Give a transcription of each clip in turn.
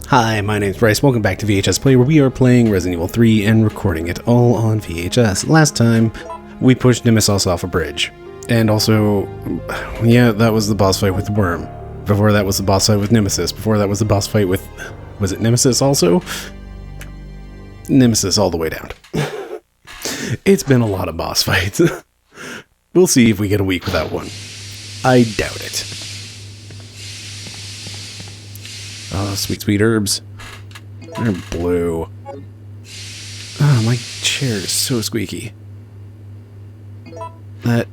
Hi, my name's Bryce. Welcome back to VHS Play, where we are playing Resident Evil 3 and recording it all on VHS. Last time, we pushed Nemesis off a bridge. And also, yeah, that was the boss fight with the worm. Before that was the boss fight with Nemesis. Before that was the boss fight with... was it Nemesis also? Nemesis all the way down. It's been a lot of boss fights. We'll see if we get a week without one. I doubt it. Oh, sweet, sweet herbs. They're blue. Oh, my chair is so squeaky. That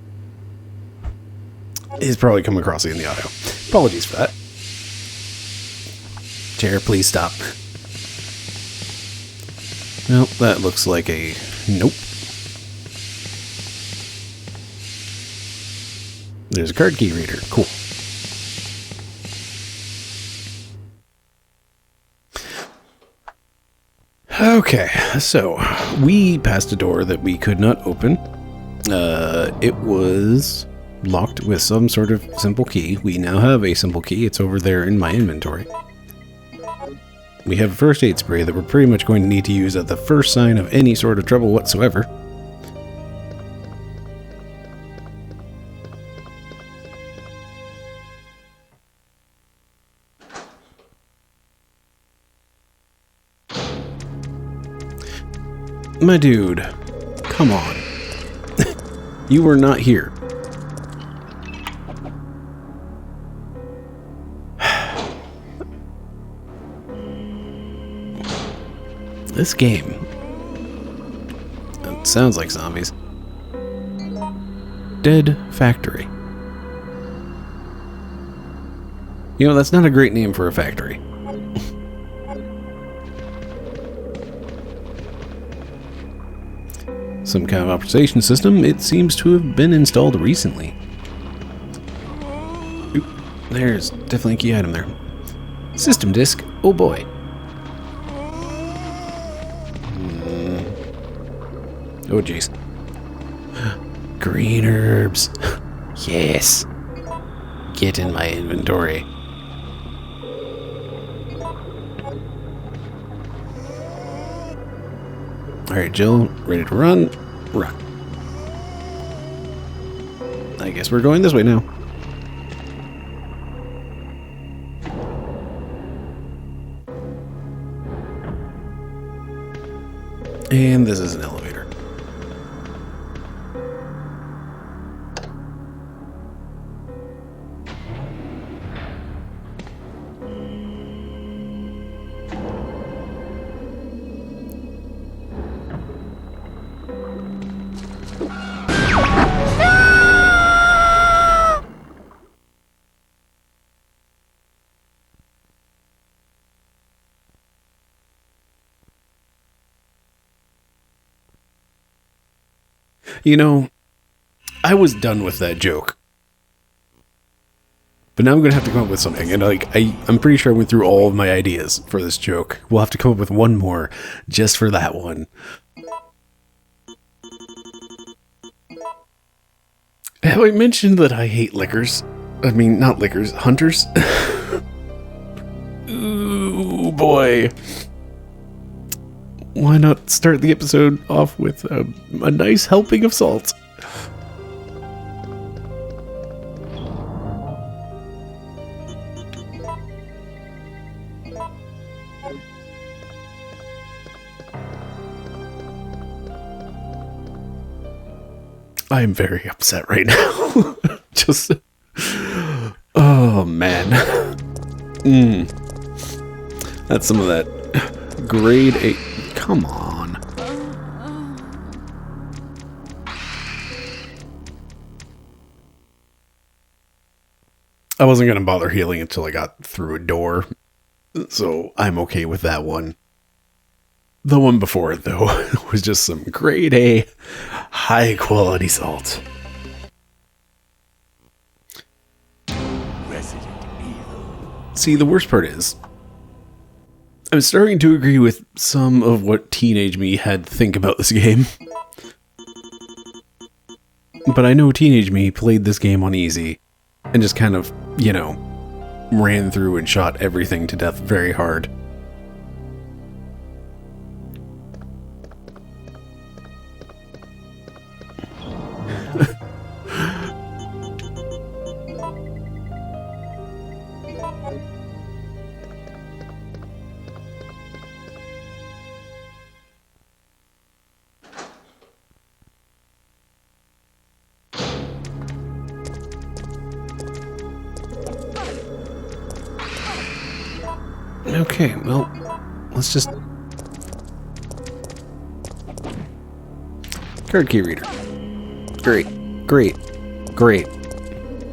is probably coming across in the audio. Apologies for that. Chair, please stop. Well, that looks like a nope. There's a card key reader. Cool. Okay, so we passed a door that we could not open. It was locked with some sort of simple key. We now have a simple key. It's over there in my inventory. We have a first aid spray that we're pretty much going to need to use at the first sign of any sort of trouble whatsoever. My dude, come on. You were not here. This game. It sounds like zombies. Dead Factory. You know, that's not a great name for a factory. Some kind of optimization system. It seems to have been installed recently. Oop, there's definitely a key item there. System disk. Oh boy. Oh jeez. Green herbs. Yes. Get in my inventory. Alright, Jill, ready to run? Run. I guess we're going this way now. And this is an elevator. You know, I was done with that joke. But now I'm going to have to come up with something. And I'm pretty sure I went through all of my ideas for this joke. We'll have to come up with one more just for that one. Have I mentioned that I hate lickers? I mean, not lickers, hunters? Ooh, boy. Why not start the episode off with a nice helping of salt? I'm very upset right now. Just... oh, man. That's some of that grade 8... Come on. I wasn't going to bother healing until I got through a door, so I'm okay with that one. The one before it, though, was just some grade A, high-quality salt. See, the worst part is, I'm starting to agree with some of what teenage me had to think about this game. But I know teenage me played this game on easy and just kind of, you know, ran through and shot everything to death very hard. Okay, well, let's just... Card key reader. Great, great, great,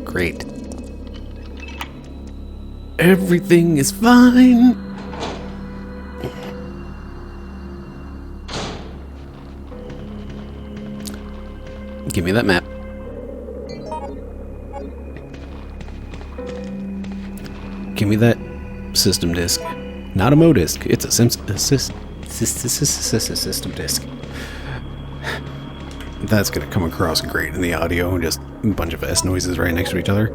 great. Everything is fine. Give me that map. Give me that system disk. Not a Mo disk. It's a system disk. That's going to come across great in the audio. Just a bunch of S noises right next to each other.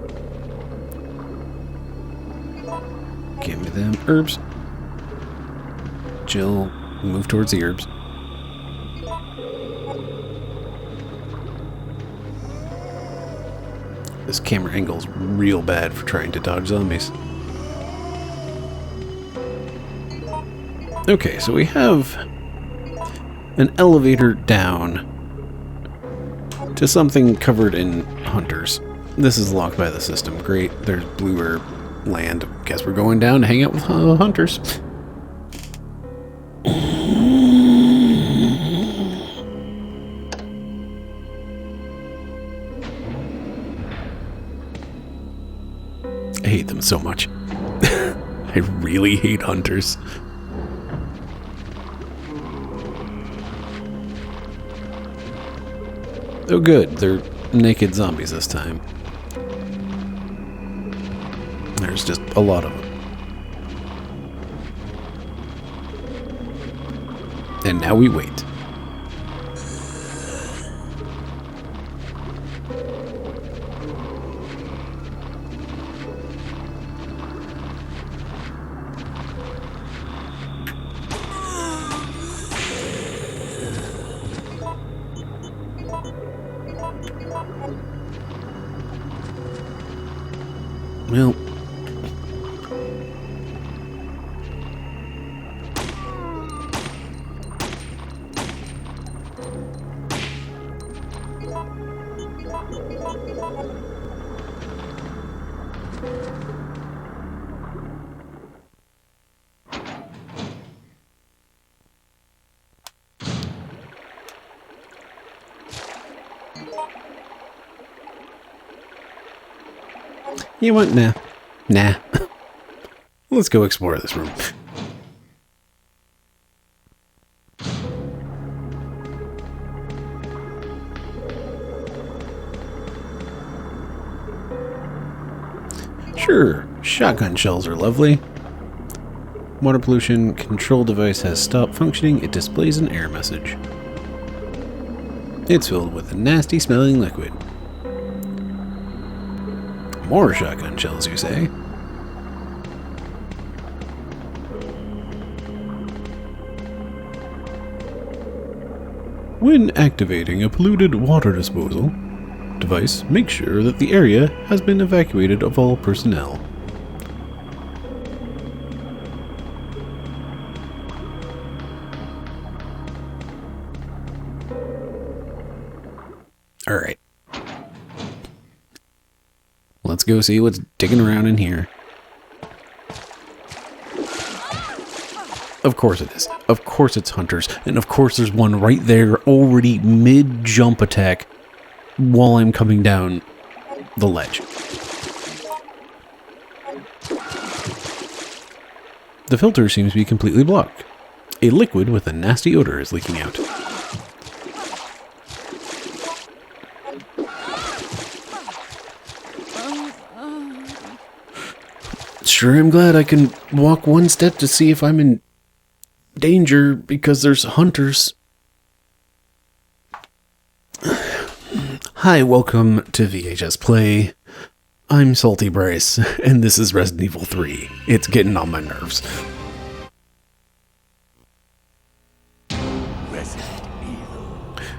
Give me them herbs. Jill, move towards the herbs. This camera angle's real bad for trying to dodge zombies. Okay, so we have an elevator down to something covered in hunters. This is locked by the system. Great, there's blue herb land. Guess we're going down to hang out with hunters. I hate them so much. I really hate hunters. Oh good, they're naked zombies this time. There's just a lot of them. And now we wait. Well, you know what? Nah. Let's go explore this room. Sure, shotgun shells are lovely. Water pollution control device has stopped functioning. It displays an error message. It's filled with a nasty smelling liquid. More shotgun shells, you say? When activating a polluted water disposal device, make sure that the area has been evacuated of all personnel. Alright. Let's go see what's digging around in here. Of course it is. Of course it's hunters. And of course there's one right there already mid-jump attack while I'm coming down the ledge. The filter seems to be completely blocked. A liquid with a nasty odor is leaking out. Sure, I'm glad I can walk one step to see if I'm in danger because there's hunters. Hi, welcome to VHS Play. I'm Salty Bryce, and this is Resident Evil 3. It's getting on my nerves.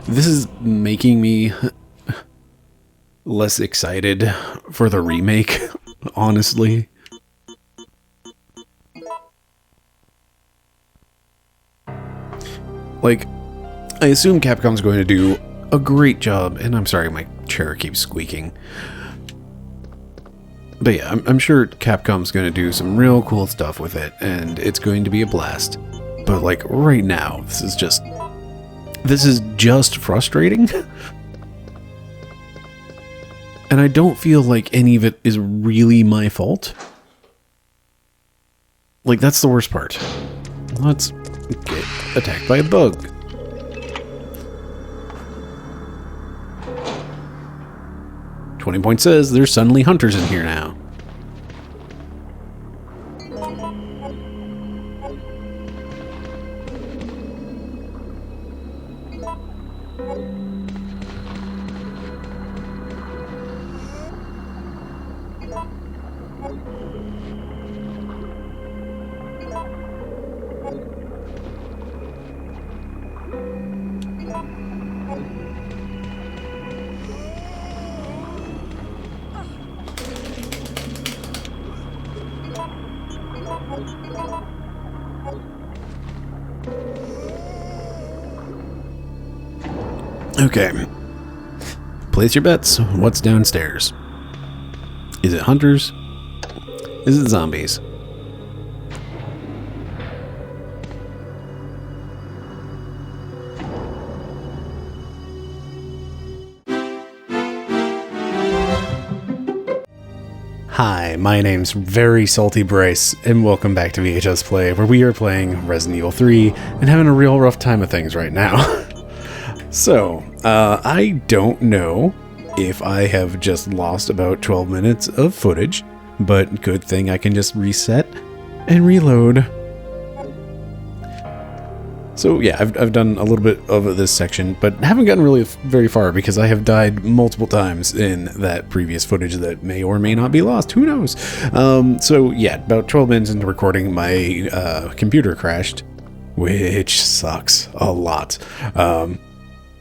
This is making me less excited for the remake, honestly. Like, I assume Capcom's going to do a great job, and I'm sorry, my chair keeps squeaking. But yeah, I'm sure Capcom's going to do some real cool stuff with it, and it's going to be a blast. But like right now, this is just frustrating. And I don't feel like any of it is really my fault. Like, that's the worst part. Let's get attacked by a bug. .20 says there's suddenly hunters in here now. Okay. Place your bets. What's downstairs? Is it hunters? Is it zombies? Hi, my name's Very Salty Bryce, and welcome back to VHS Play, where we are playing Resident Evil 3 and having a real rough time of things right now. So, I don't know if I have just lost about 12 minutes of footage, but good thing I can just reset and reload. So yeah, I've done a little bit of this section, but haven't gotten really very far because I have died multiple times in that previous footage that may or may not be lost. Who knows? So yeah, about 12 minutes into recording, my computer crashed, which sucks a lot.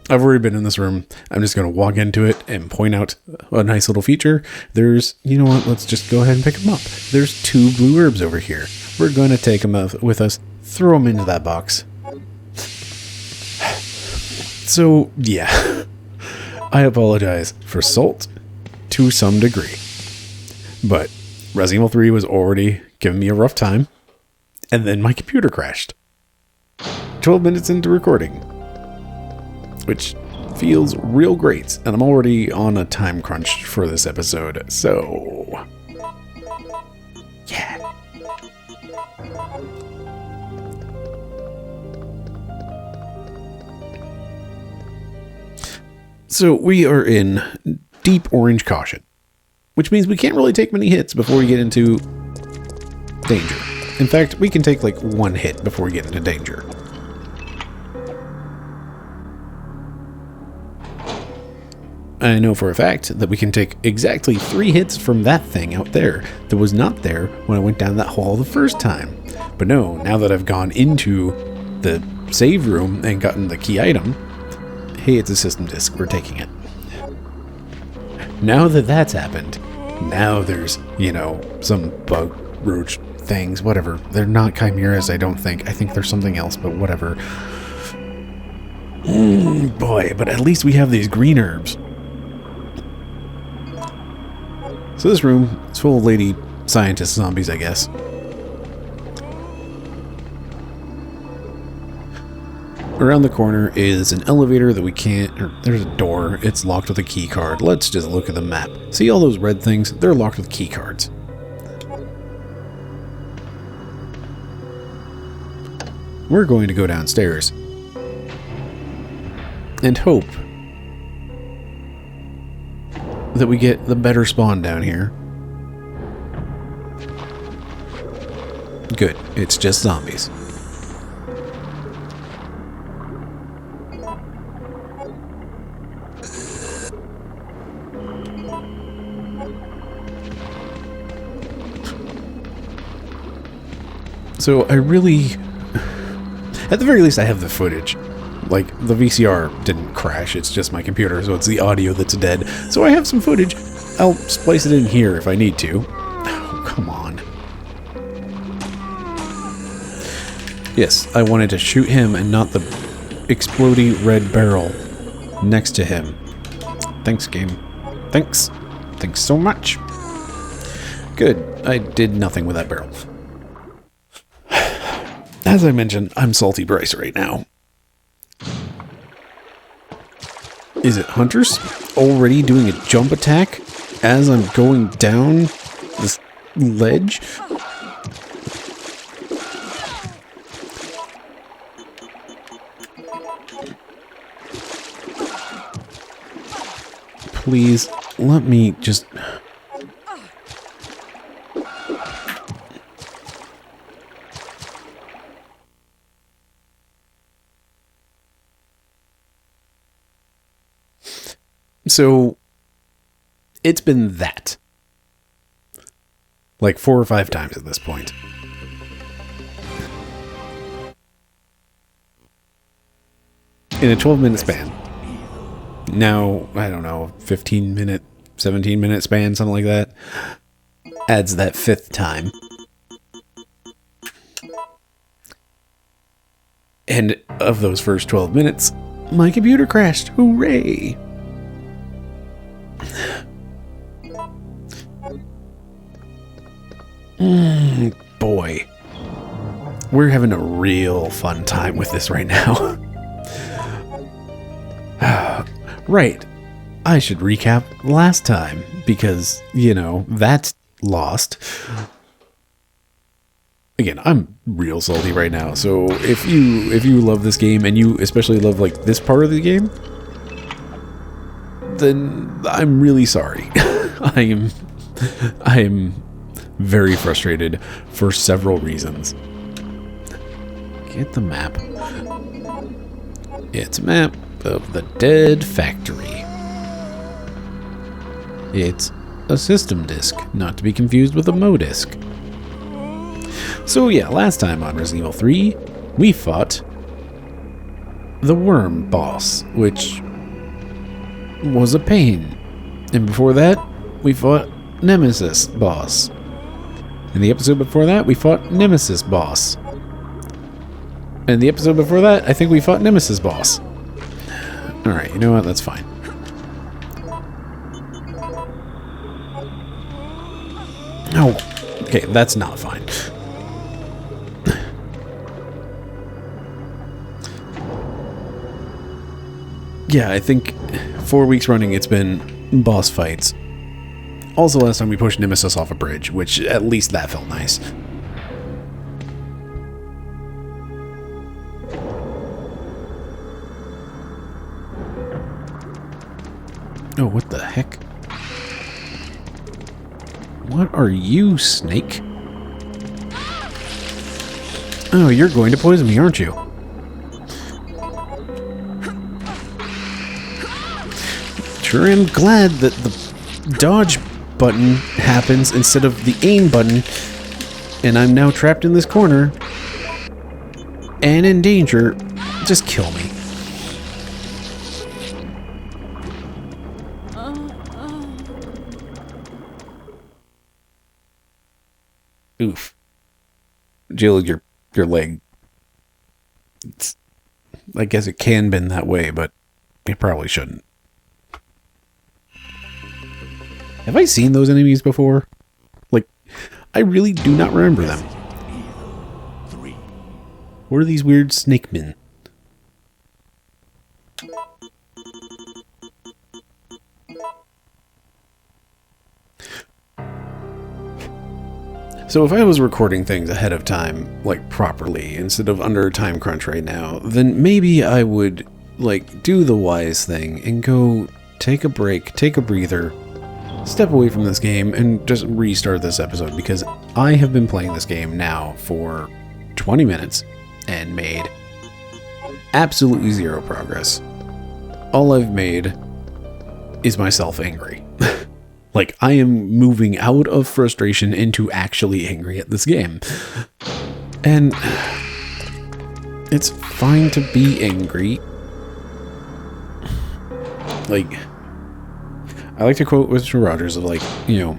I've already been in this room. I'm just going to walk into it and point out a nice little feature. There's, you know what, let's just go ahead and pick them up. There's 2 blue herbs over here. We're going to take them with us, throw them into that box. So, yeah. I apologize for salt to some degree. But Resident Evil 3 was already giving me a rough time. And then my computer crashed. 12 minutes into recording. Which feels real great, and I'm already on a time crunch for this episode, so yeah. So we are in deep orange caution, which means we can't really take many hits before we get into danger. In fact, we can take like 1 hit before we get into danger. I know for a fact that we can take exactly 3 hits from that thing out there that was not there when I went down that hall the first time. But no, now that I've gone into the save room and gotten the key item, hey, it's a system disk, we're taking it. Now that that's happened, now there's, you know, some bug roach things, whatever. They're not chimeras, I don't think. I think they're something else, but whatever. Boy, but at least we have these green herbs. So this room is full of lady scientist zombies, I guess. Around the corner is an elevator that we can't... there's a door. It's locked with a key card. Let's just look at the map. See all those red things? They're locked with key cards. We're going to go downstairs and hope that we get the better spawn down here. Good. It's just zombies. So I really... at the very least I have the footage. Like, the VCR didn't crash, it's just my computer, so it's the audio that's dead. So I have some footage. I'll splice it in here if I need to. Oh, come on. Yes, I wanted to shoot him and not the explodey red barrel next to him. Thanks, game. Thanks. Thanks so much. Good. I did nothing with that barrel. As I mentioned, I'm Salty Bryce right now. Is it hunters already doing a jump attack as I'm going down this ledge? Please, let me just... So, it's been that. Like 4 or 5 times at this point. In a 12-minute span. Now, I don't know, 15-minute, 17-minute span, something like that. Adds that 5th time. And of those first 12 minutes, my computer crashed. Hooray! Boy. We're having a real fun time with this right now. Right. I should recap last time because, you know, that's lost. Again, I'm real salty right now. So if you love this game and you especially love like this part of the game, then I'm really sorry. I am very frustrated for several reasons. Get the map. It's a map of the dead factory. It's a system disk, not to be confused with a MODISC. So yeah, last time on Resident Evil 3, we fought the worm boss, which was a pain. And before that, we fought Nemesis boss. And the episode before that, we fought Nemesis boss. And the episode before that, I think we fought Nemesis boss. Alright, you know what? That's fine. Oh, okay, that's not fine. Yeah, I think 4 weeks running it's been boss fights. Also, last time we pushed Nemesis off a bridge, which at least that felt nice. Oh, what the heck? What are you, snake? Oh, you're going to poison me, aren't you? Sure am glad that the dodge button happens instead of the aim button, and I'm now trapped in this corner and in danger. Just kill me. Oof. Jill, your leg. I guess it can bend that way, but it probably shouldn't. Have I seen those enemies before? Like, I really do not remember them. What are these weird snake men? So if I was recording things ahead of time, like properly, instead of under a time crunch right now, then maybe I would, like, do the wise thing and go take a break, take a breather, step away from this game, and just restart this episode, because I have been playing this game now for 20 minutes and made absolutely zero progress. All I've made is myself angry. Like, I am moving out of frustration into actually angry at this game. And it's fine to be angry. Like, I like to quote Mr. Rogers of, like, you know,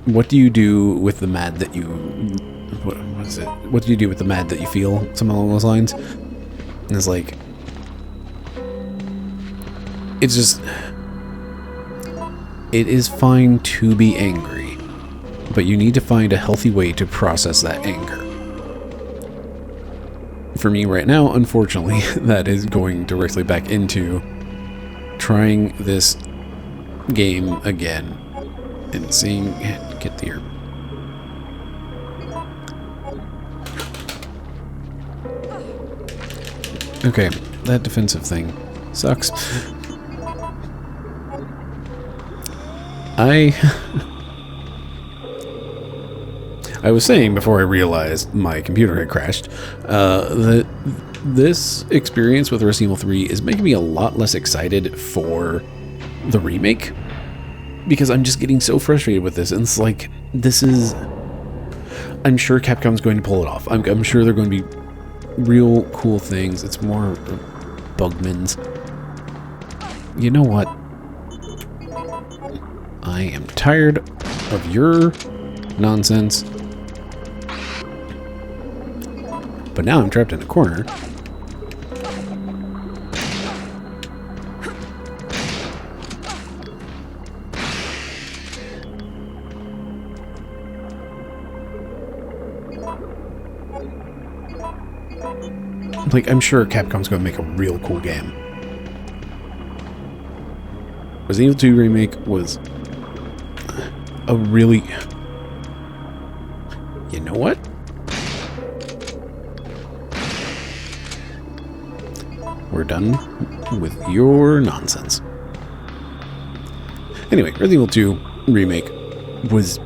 what do you do with the mad that you... What is it? What do you do with the mad that you feel? Something along those lines. And it's like... It's just... It is fine to be angry. but you need to find a healthy way to process that anger. For me right now, unfortunately, that is going directly back into trying this game again and seeing... Get the herb. Okay, that defensive thing sucks. I was saying before I realized my computer had crashed that this experience with Resident Evil 3 is making me a lot less excited for the remake, because I'm just getting so frustrated with this, and it's like, this is... I'm sure Capcom's going to pull it off. I'm sure they're going to be real cool things. It's more Bugmans. You know what? I am tired of your nonsense. But now I'm trapped in a corner. Like, I'm sure Capcom's going to make a real cool game. Resident Evil 2 Remake was a really... You know what? We're done with your nonsense. Anyway, Resident Evil 2 Remake was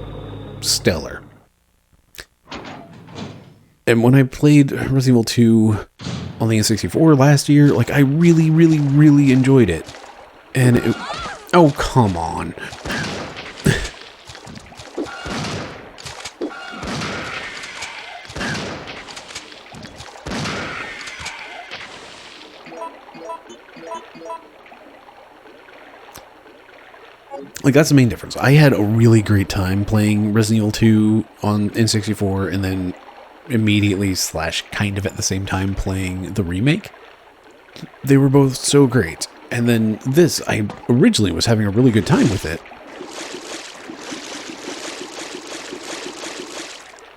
stellar. And when I played Resident Evil 2 on the N64 last year, like, I really, really, really enjoyed it. And it... Oh, come on. Like, that's the main difference. I had a really great time playing Resident Evil 2 on N64, and then immediately / kind of at the same time playing the remake. They were both so great. And then this, I originally was having a really good time with it.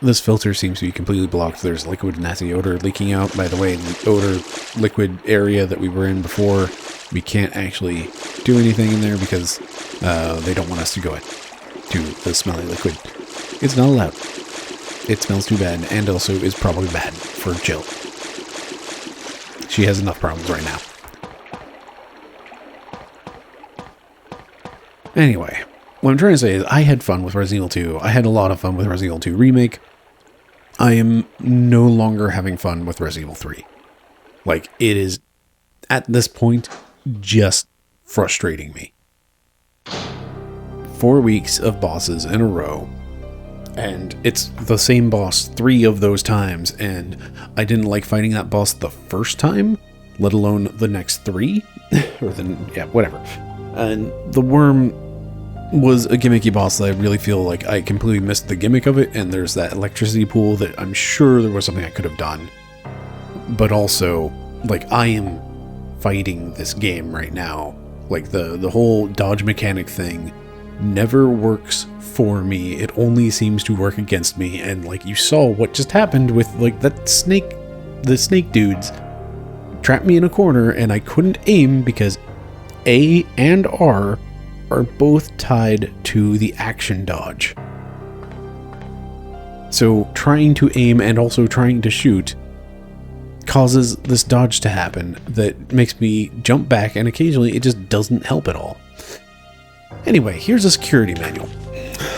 This filter seems to be completely blocked. There's liquid nasty odor leaking out. By the way, the odor liquid area that we were in before, we can't actually do anything in there because they don't want us to go to the smelly liquid. It's not allowed. It smells too bad, and also is probably bad for Jill. She has enough problems right now. Anyway, what I'm trying to say is I had fun with Resident Evil 2. I had a lot of fun with Resident Evil 2 Remake. I am no longer having fun with Resident Evil 3. Like, it is, at this point, just frustrating me. 4 weeks of bosses in a row, and it's the same boss 3 of those times, and I didn't like fighting that boss the first time, let alone the next 3, or whatever. And the worm was a gimmicky boss that I really feel like I completely missed the gimmick of it, and there's that electricity pool that I'm sure there was something I could have done. But also, like, I am fighting this game right now. Like, the whole dodge mechanic thing never works for me. It only seems to work against me, and like, you saw what just happened with, like, the snake dudes trapped me in a corner, and I couldn't aim because A and R are both tied to the action dodge. So trying to aim and also trying to shoot causes this dodge to happen that makes me jump back, and occasionally it just doesn't help at all. Anyway, here's a security manual.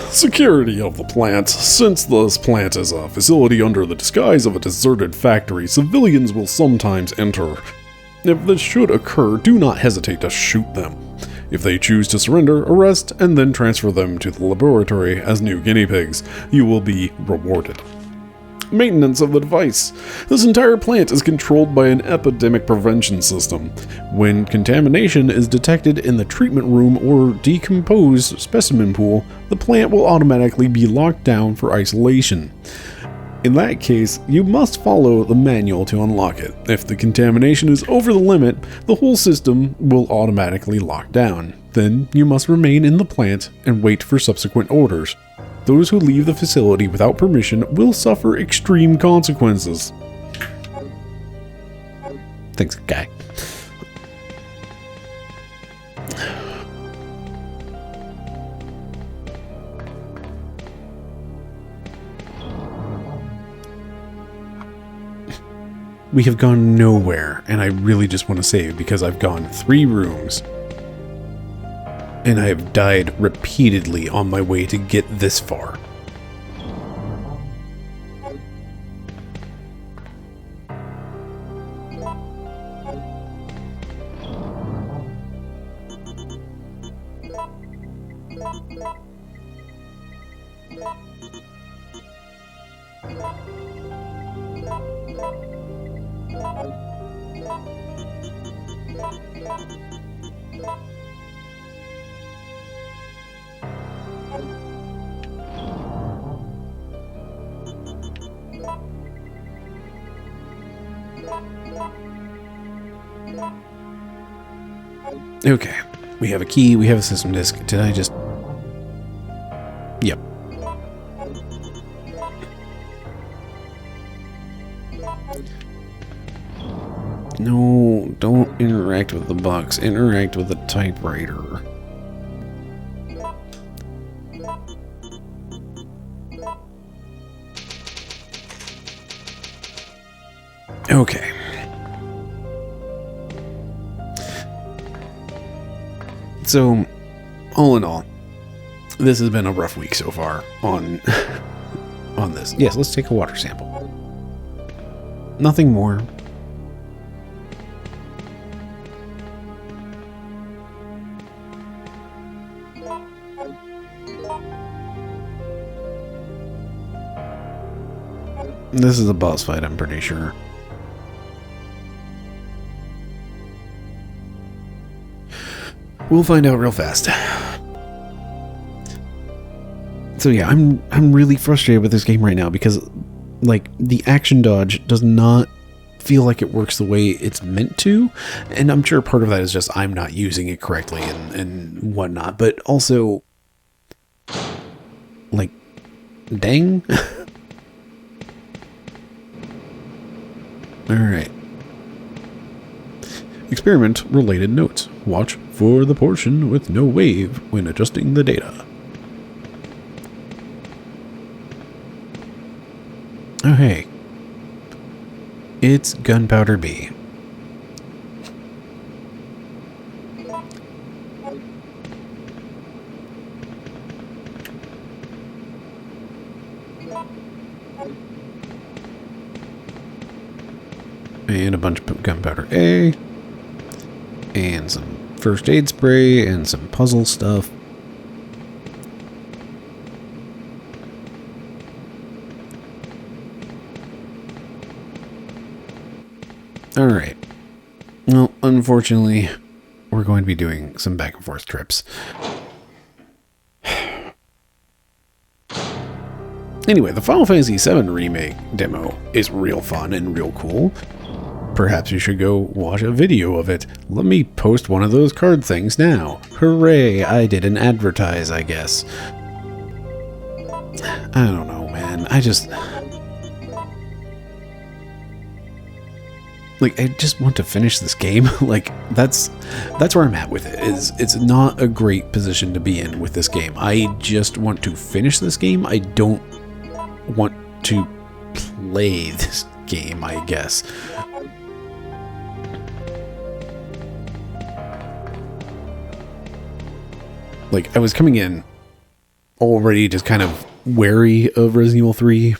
Security of the plant. Since this plant is a facility under the disguise of a deserted factory, civilians will sometimes enter. If this should occur, do not hesitate to shoot them. If they choose to surrender, arrest, and then transfer them to the laboratory as new guinea pigs. You will be rewarded. Maintenance of the device. This entire plant is controlled by an epidemic prevention system. When contamination is detected in the treatment room or decomposed specimen pool, the plant will automatically be locked down for isolation. In that case, you must follow the manual to unlock it. If the contamination is over the limit, the whole system will automatically lock down. Then you must remain in the plant and wait for subsequent orders. Those who leave the facility without permission will suffer extreme consequences. Thanks, guy. We have gone nowhere, and I really just want to save because I've gone 3 rooms. And I have died repeatedly on my way to get this far. Okay, we have a key, we have a system disk. Did I just... Yep. No, don't interact with the box. Interact with the typewriter. Okay. So, all in all, this has been a rough week so far on on this. Yes, let's take a water sample. Nothing more. This is a boss fight, I'm pretty sure. We'll find out real fast. So yeah, I'm really frustrated with this game right now because, like, the action dodge does not feel like it works the way it's meant to, and I'm sure part of that is just I'm not using it correctly and whatnot, but also, like, dang. Alright. Experiment-related notes. Watch for the portion with no wave when adjusting the data. Oh, hey. It's Gunpowder B. And a bunch of Gunpowder A. And some first aid spray and some puzzle stuff. Alright. Well, unfortunately, we're going to be doing some back and forth trips. Anyway, the Final Fantasy VII Remake demo is real fun and real cool. Perhaps you should go watch a video of it. Let me post one of those card things now. Hooray, I didn't advertise, I guess. I don't know, man. I just want to finish this game. Like, that's where I'm at with it. It's not a great position to be in with this game. I just want to finish this game. I don't want to play this game, I guess. Like, I was coming in already just kind of wary of Resident Evil 3.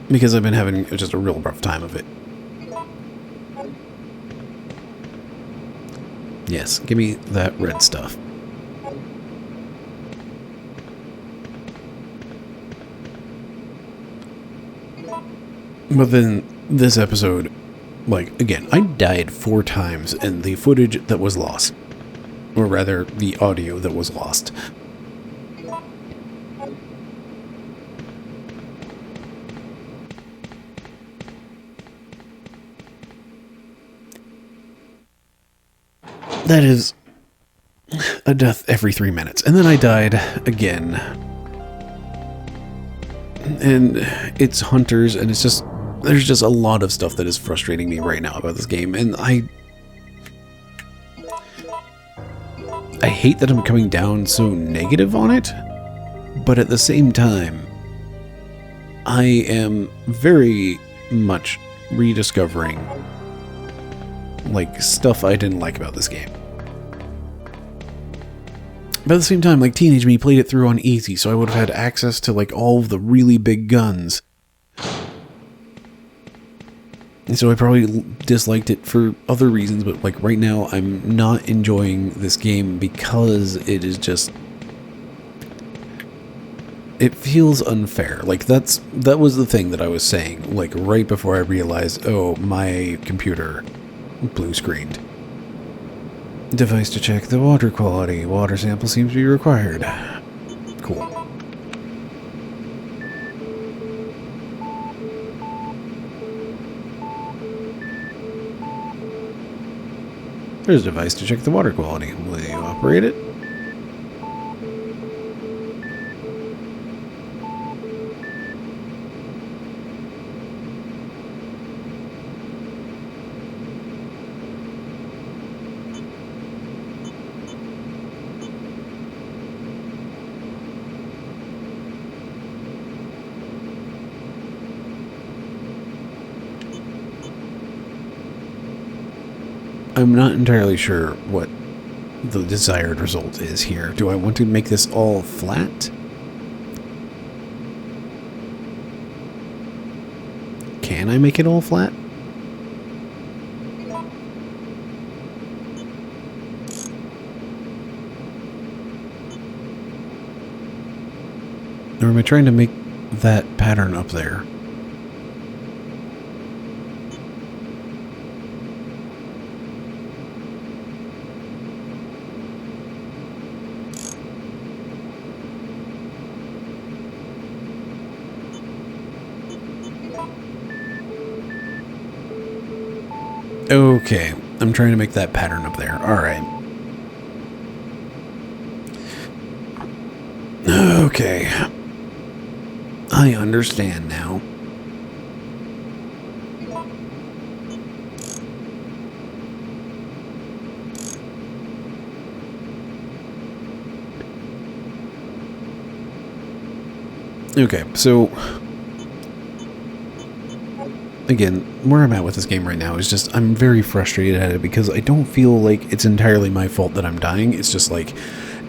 Because I've been having just a real rough time of it. Yes, give me that red stuff. But then this episode, like, again, I died 4 times in the footage that was lost. Or rather, the audio that was lost. That is a death every 3 minutes. And then I died again. And it's hunters, and it's just... There's just a lot of stuff that is frustrating me right now about this game, and I hate that I'm coming down so negative on it, but at the same time, I am very much rediscovering, like, stuff I didn't like about this game. But at the same time, like, teenage me played it through on easy, so I would have had access to, like, all of the really big guns. And so I probably disliked it for other reasons, but, like, right now I'm not enjoying this game because it is just... It feels unfair. Like, that was the thing that I was saying, like, right before I realized, oh, my computer blue screened. Device to check the water quality. Water sample seems to be required. Cool. There's a device to check the water quality. Will you operate it? I'm not entirely sure what the desired result is here. Do I want to make this all flat? Can I make it all flat? Or am I trying to make that pattern up there? Okay, I'm trying to make that pattern up there. Alright. Okay. I understand now. Okay, so... Again, where I'm at with this game right now is just, I'm very frustrated at it because I don't feel like it's entirely my fault that I'm dying. It's just like,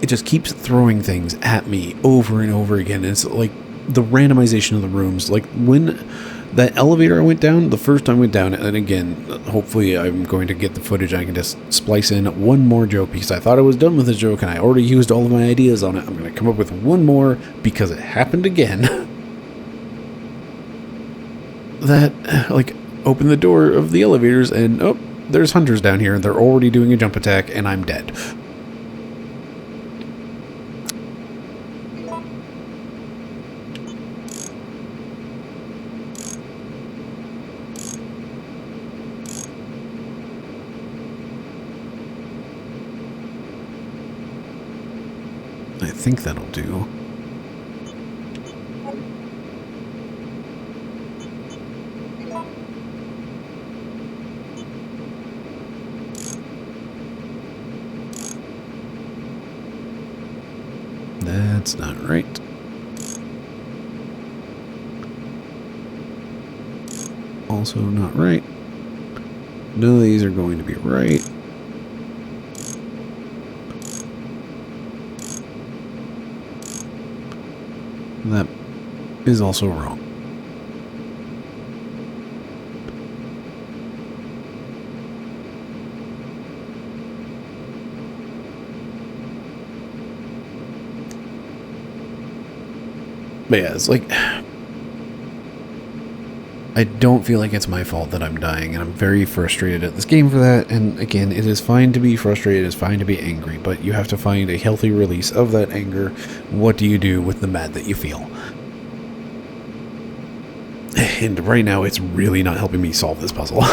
it just keeps throwing things at me over and over again. And it's like the randomization of the rooms. Like when that elevator I went down, the first time I went down, and again, hopefully I'm going to get the footage and I can just splice in one more joke because I thought I was done with the joke and I already used all of my ideas on it. I'm going to come up with one more because it happened again. That, like, open the door of the elevators and, oh, there's hunters down here. They're already doing a jump attack and I'm dead. I think that'll do. That's not right. Also not right. None of these are going to be right. That is also wrong. But yeah, it's like, I don't feel like it's my fault that I'm dying, and I'm very frustrated at this game for that. And again, it is fine to be frustrated, it's fine to be angry, but you have to find a healthy release of that anger. What do you do with the mad that you feel? And right now, it's really not helping me solve this puzzle.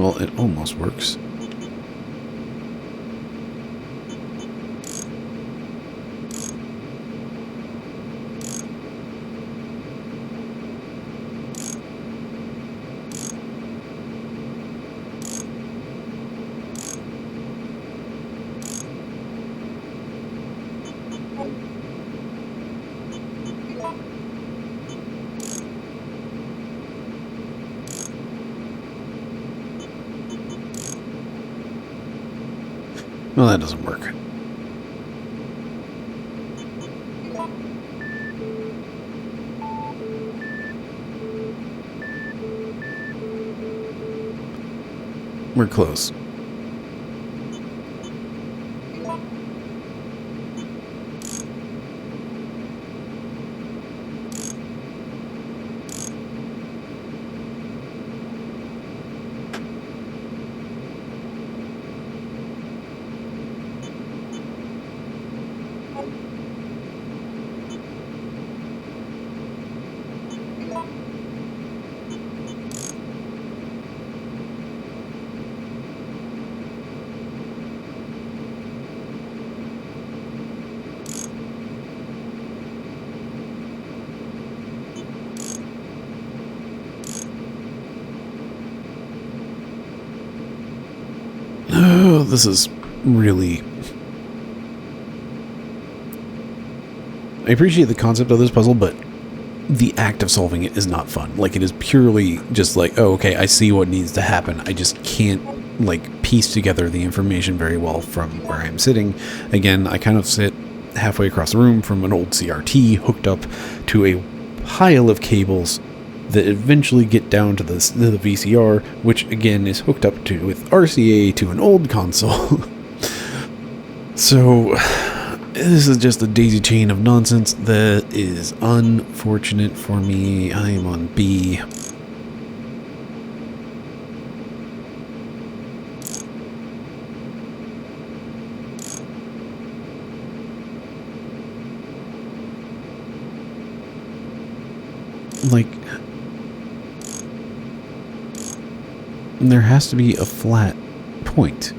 Well, it almost works. Well, that doesn't work. We're close. Oh, this is really... I appreciate the concept of this puzzle, but the act of solving it is not fun. Like, it is purely just like, oh, okay, I see what needs to happen. I just can't, like, piece together the information very well from where I'm sitting. Again, I kind of sit halfway across the room from an old CRT hooked up to a pile of cables that eventually get down to the VCR, which again is hooked up to with RCA to an old console. So this is just a daisy chain of nonsense that is unfortunate for me. I am on B. Like, there has to be a flat point.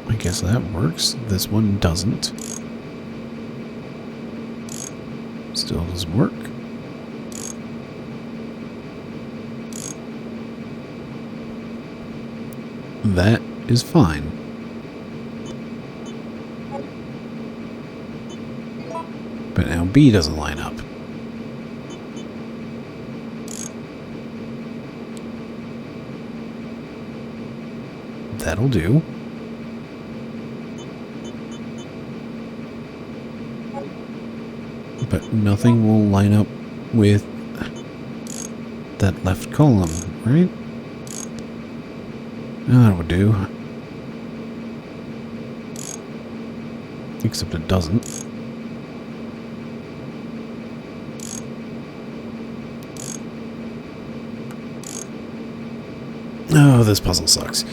I guess that works. This one doesn't. Still doesn't work. That is fine. But now B doesn't line up. That'll do. But nothing will line up with that left column, right? Oh, that would do. Except it doesn't. Oh, this puzzle sucks.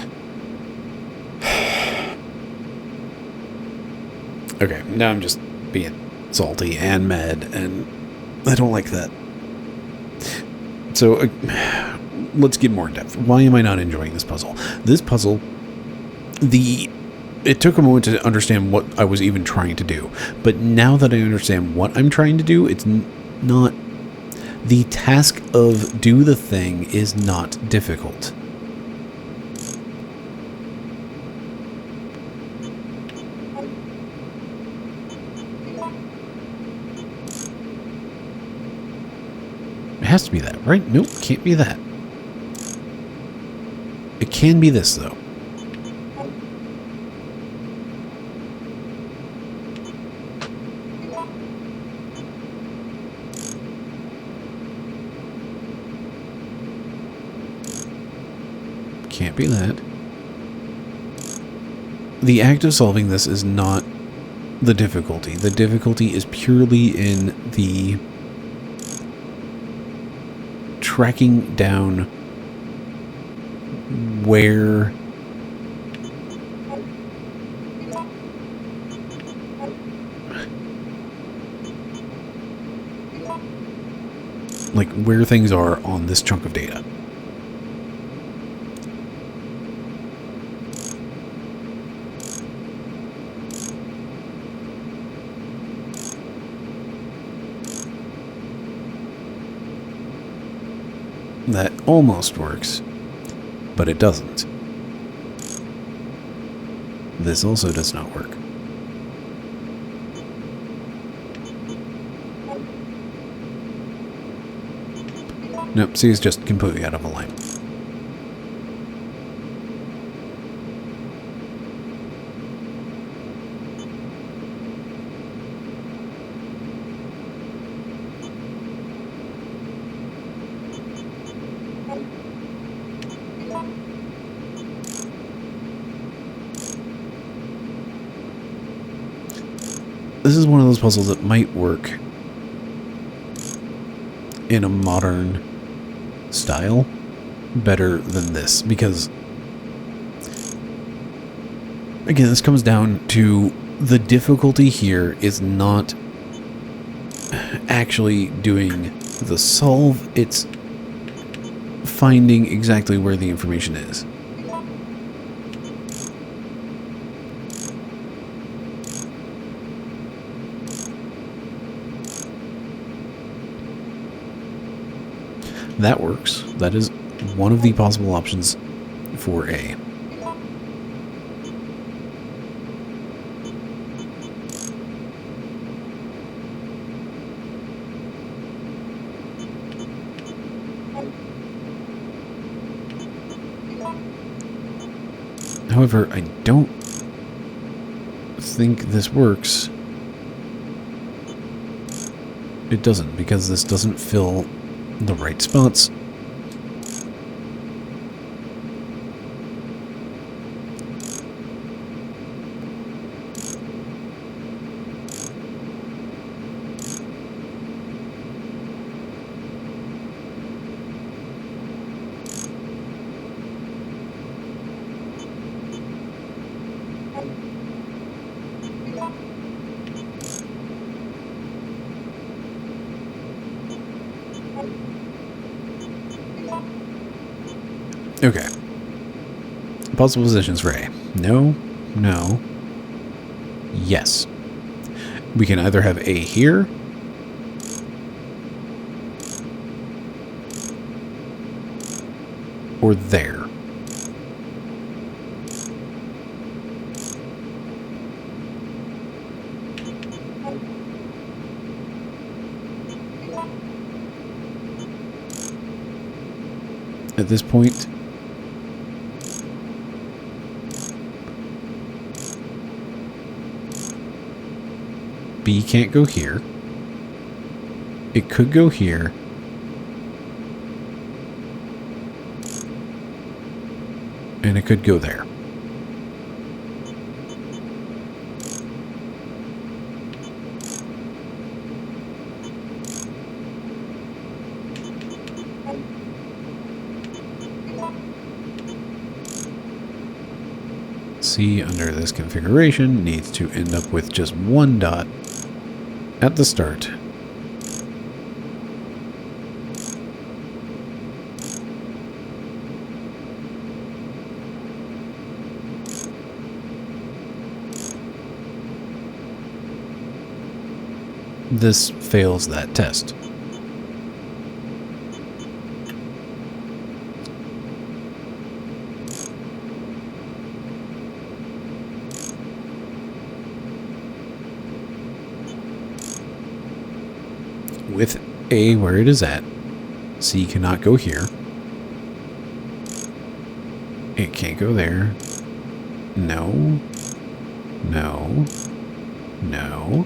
Okay, now I'm just being salty and mad, and I don't like that. So, let's get more in depth. Why am I not enjoying this puzzle? This puzzle, it took a moment to understand what I was even trying to do, but now that I understand what I'm trying to do, it's not... The task of do the thing is not difficult. It has to be that, right? Nope, can't be that. It can be this, though. Can't be that. The act of solving this is not the difficulty. The difficulty is purely in the tracking down where where things are on this chunk of data. That almost works, but it doesn't. This also does not work. Nope, see, it's just completely out of alignment. This is one of those puzzles that might work in a modern style better than this, because again, this comes down to the difficulty here is not actually doing the solve, it's finding exactly where the information is. That works. That is one of the possible options for A. However, I don't think this works. It doesn't, because this doesn't fill the right spots. Okay. Possible positions for A. No, no, yes. We can either have A here, or there. At this point, B can't go here. It could go here. And it could go there. C under this configuration needs to end up with just one dot at the start. This fails that test. With A where it is at, C cannot go here. It can't go there. No. No. No.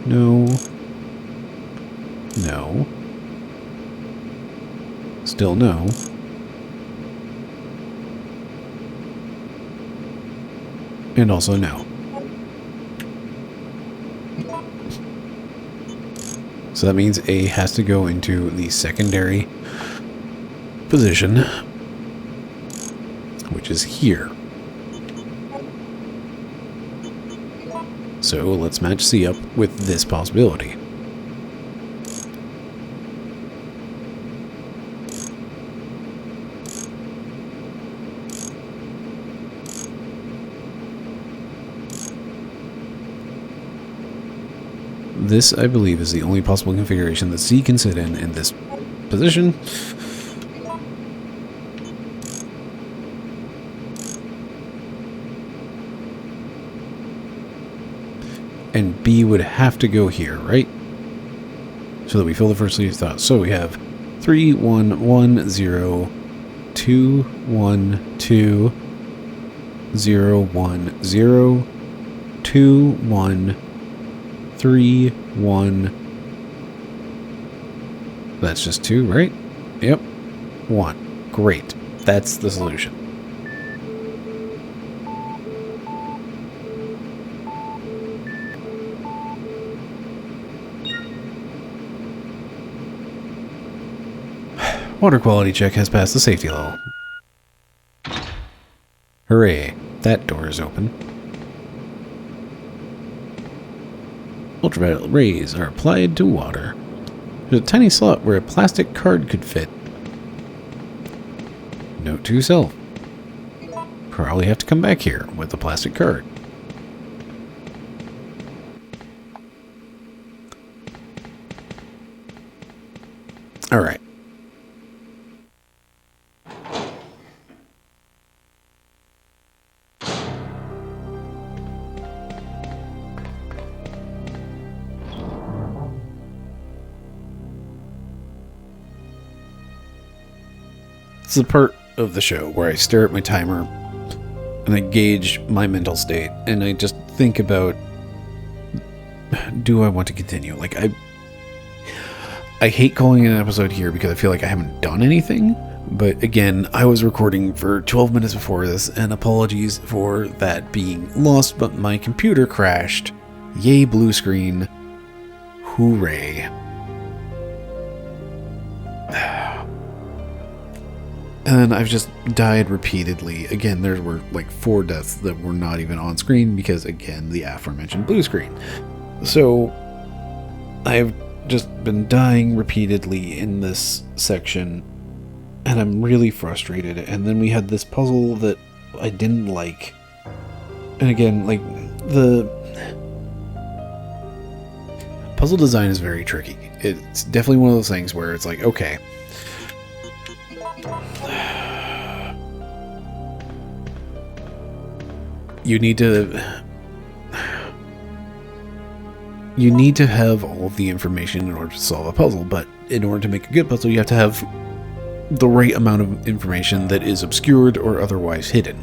No. No. Still no. And also no. So that means A has to go into the secondary position, which is here. So let's match C up with this possibility. This, I believe, is the only possible configuration that C can sit in this position. And B would have to go here, right? So that we fill the first lead thought. So we have 3, 1, 1, 0, 2, 1, 2, 0, 1, 0, 2, 1, 3, 1. That's just 2, right? Yep. 1. Great. That's the solution. Water quality check has passed the safety level. Hooray. That door is open. Ultraviolet rays are applied to water. There's a tiny slot where a plastic card could fit. Note to self. Probably have to come back here with the plastic card. Alright. It's the part of the show where I stare at my timer and I gauge my mental state and I just think about, do I want to continue? Like, I hate calling it an episode here because I feel like I haven't done anything. But again, I was recording for 12 minutes before this, and apologies for that being lost, but my computer crashed. Yay, blue screen. Hooray. And I've just died repeatedly. Again, there were like 4 deaths that were not even on screen because, again, the aforementioned blue screen. So, I've just been dying repeatedly in this section, and I'm really frustrated. And then we had this puzzle that I didn't like. And again, like, the puzzle design is very tricky. It's definitely one of those things where it's like, okay, you need to have all of the information in order to solve a puzzle, but in order to make a good puzzle, you have to have the right amount of information that is obscured or otherwise hidden.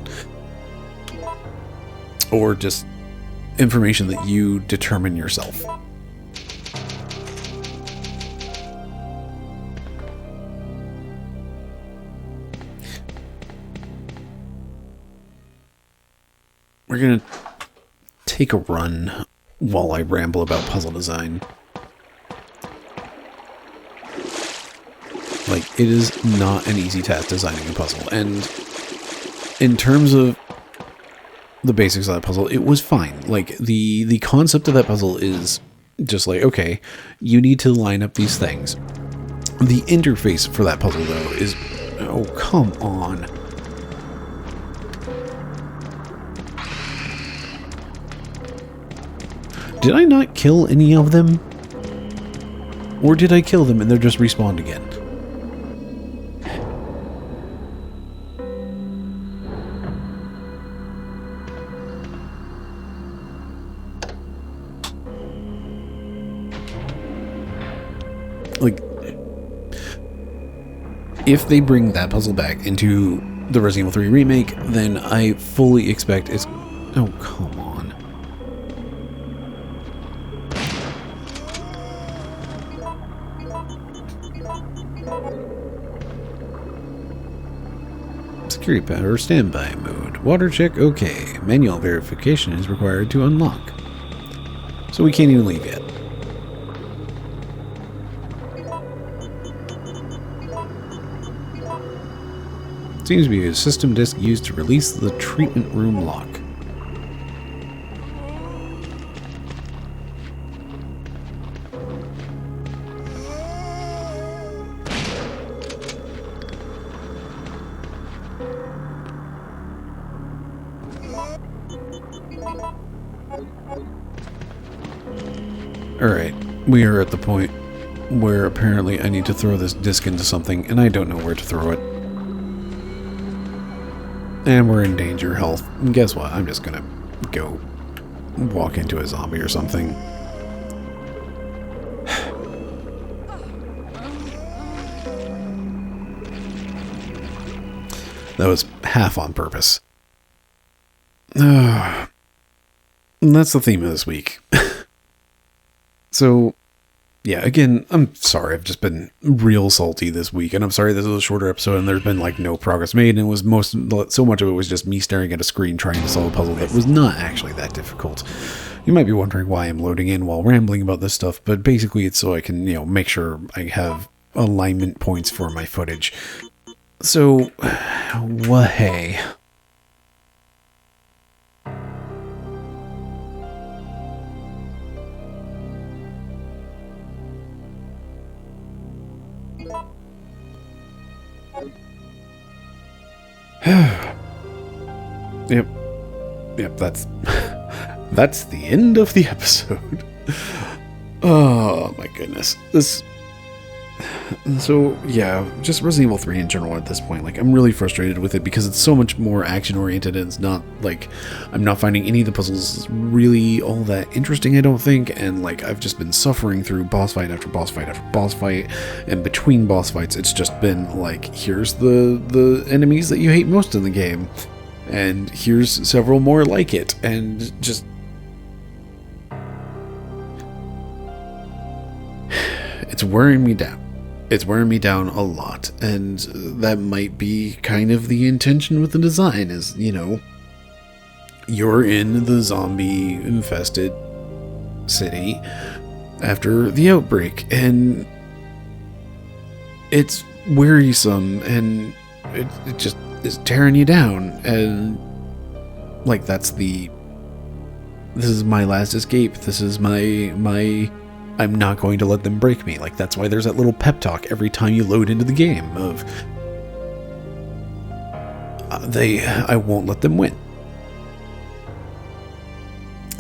Or just information that you determine yourself. We're gonna take a run while I ramble about puzzle design. Like, it is not an easy task designing a puzzle, and in terms of the basics of that puzzle, it was fine. Like, the concept of that puzzle is just like, okay, you need to line up these things. The interface for that puzzle, though, is... oh, come on. Did I not kill any of them? Or did I kill them and they're just respawned again? Like, if they bring that puzzle back into the Resident Evil 3 remake, then I fully expect it's... oh, come on. Security power standby mode. Water check okay. Manual verification is required to unlock. So we can't even leave yet. Seems to be a system disk used to release the treatment room lock. Alright, we are at the point where apparently I need to throw this disc into something, and I don't know where to throw it. And we're in danger health. And guess what? I'm just gonna go walk into a zombie or something. That was half on purpose. And that's the theme of this week. So, yeah, again, I'm sorry. I've just been real salty this week, and I'm sorry this is a shorter episode, and there's been like no progress made, and it was so much of it was just me staring at a screen trying to solve a puzzle that was not actually that difficult. You might be wondering why I'm loading in while rambling about this stuff, but basically it's so I can, make sure I have alignment points for my footage. So, well, hey. Yep, that's the end of the episode. Oh my goodness. So yeah, just Resident Evil 3 in general at this point, like I'm really frustrated with it because it's so much more action oriented, and it's not like I'm not finding any of the puzzles really all that interesting, I don't think, and like I've just been suffering through boss fight after boss fight after boss fight, and between boss fights it's just been like, here's the enemies that you hate most in the game, and here's several more like it, and just it's wearing me down. It's wearing me down a lot, and that might be kind of the intention with the design, is, you're in the zombie-infested city after the outbreak, and it's wearisome, and it just is tearing you down, and, like, this is my last escape, this is my I'm not going to let them break me. Like, that's why there's that little pep talk every time you load into the game of I won't let them win.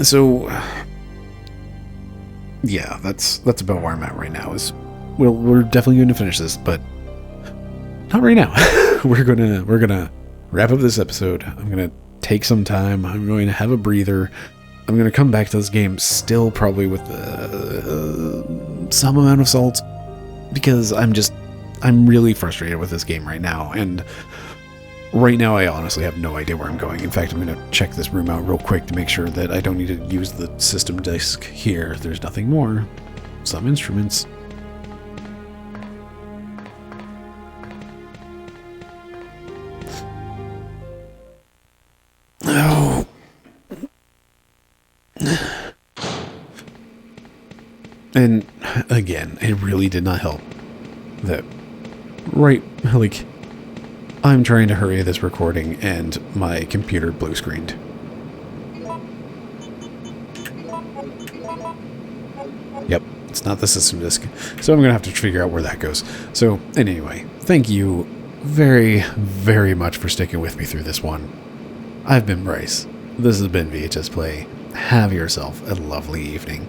So yeah, that's about where I'm at right now. We're definitely going to finish this, but not right now. we're gonna wrap up this episode. I'm gonna take some time. I'm going to have a breather. I'm going to come back to this game still probably with some amount of salt, because I'm really frustrated with this game right now, and right now I honestly have no idea where I'm going. In fact, I'm going to check this room out real quick to make sure that I don't need to use the system disk here. There's nothing more. Some instruments. Oh. And again, it really did not help that I'm trying to hurry this recording and my computer blue screened. Yep, it's not the system disk, so I'm gonna have to figure out where that goes. So anyway, thank you very, very much for sticking with me through this one. I've been Bryce. This has been VHS Play. Have yourself a lovely evening.